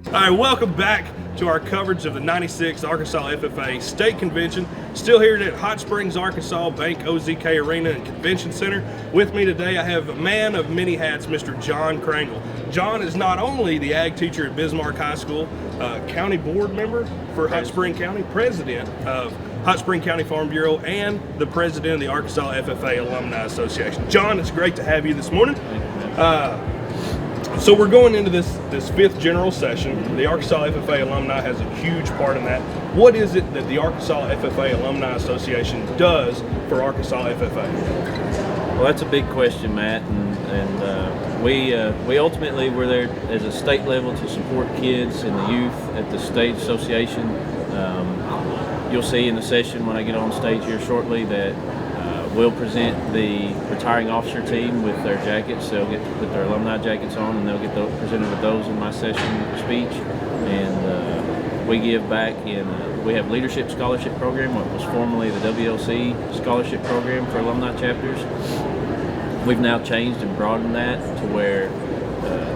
All right, welcome back to our coverage of the 96th Arkansas FFA State Convention. Still here at Hot Springs, Arkansas, Bank OZK Arena and Convention Center. With me today, I have a man of many hats, Mr. John Crangle. John is not only the ag teacher at Bismarck High School, county board member for Hot Spring County, president of Hot Spring County Farm Bureau, and the president of the Arkansas FFA Alumni Association. John, it's great to have you this morning. So we're going into this fifth general session. The Arkansas FFA Alumni has a huge part in that. What is it that the Arkansas FFA Alumni Association does for Arkansas FFA? Well, that's a big question, Matt, and we ultimately were there as a state level to support kids and the youth at the state association. You'll see in the session when I get on stage here shortly that we'll present the retiring officer team with their jackets. They'll get to put their alumni jackets on, and they'll get presented with those in my session speech. And we give back we have leadership scholarship program, what was formerly the WLC scholarship program for alumni chapters. We've now changed and broadened that to where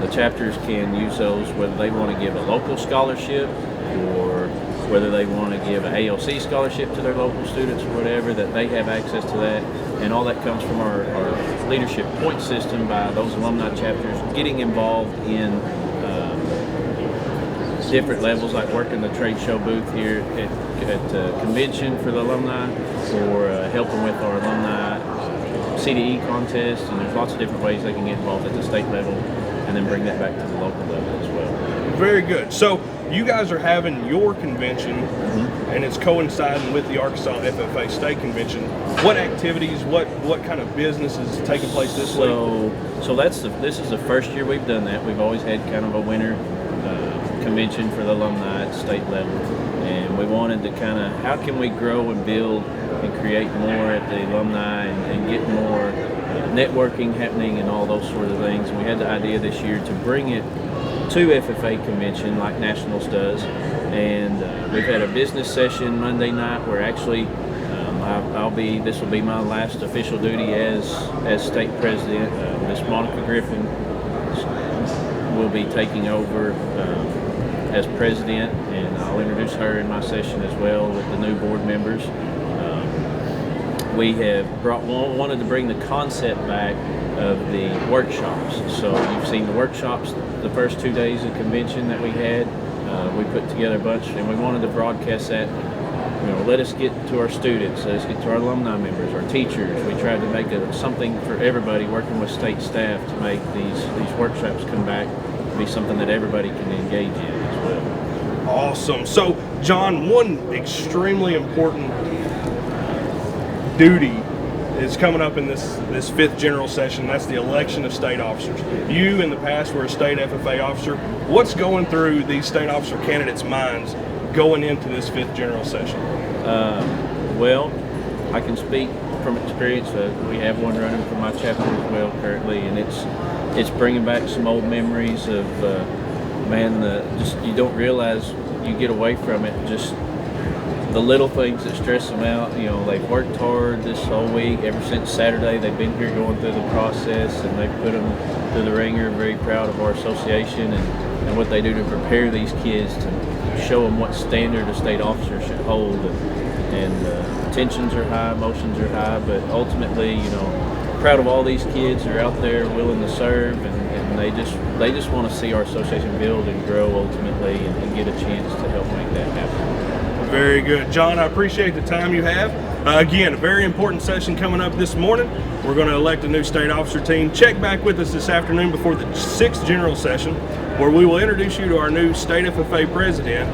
the chapters can use those whether they want to give a local scholarship or whether they want to give an ALC scholarship to their local students or whatever, that they have access to that. And all that comes from our leadership point system by those alumni chapters getting involved in different levels, like working the trade show booth here at the convention for the alumni, or helping with our alumni CDE contest. And there's lots of different ways they can get involved at the state level and then bring that back to the local level as well. Very good. So you guys are having your convention, and it's coinciding with the Arkansas FFA State Convention. What activities, what kind of business is taking place this week? So this is the first year we've done that. We've always had kind of a winter convention for the alumni at state level, and we wanted to kind of, how can we grow and build and create more at the alumni and get more networking happening and all those sort of things. And we had the idea this year to bring it to FFA convention like Nationals does, and we've had a business session Monday night where actually this will be my last official duty as state president. Miss Monica Griffin will be taking over as president, and I'll introduce her in my session as well with the new board members. We have wanted to bring the concept back of the workshops. So you've seen the workshops the first 2 days of convention that we had. We put together a bunch, and we wanted to broadcast that. Let us get to our students, let us get to our alumni members, our teachers. We tried to make something for everybody, working with state staff to make these workshops come back to be something that everybody can engage in as well. Awesome. So, John, one extremely important duty is coming up in this fifth general session. That's the election of state officers. You in the past were a state FFA officer. What's going through these state officer candidates' minds going into this fifth general session? Well, I can speak from experience. We have one running for my chapter as well currently, and it's bringing back some old memories of just you don't realize you get away from it. Just the little things that stress them out. They've worked hard this whole week. Ever since Saturday, they've been here going through the process, and they've put them through the ringer. Very proud of our association and what they do to prepare these kids to show them what standard a state officer should hold. And tensions are high, emotions are high, but ultimately, proud of all these kids who are out there willing to serve, and they just want to see our association build and grow ultimately, and get a chance to help make that happen. Very good. John, I appreciate the time you have. Again, a very important session coming up this morning. We're going to elect a new state officer team. Check back with us this afternoon before the sixth general session, where we will introduce you to our new state FFA president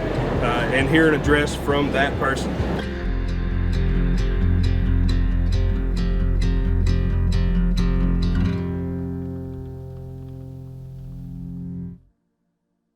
and hear an address from that person.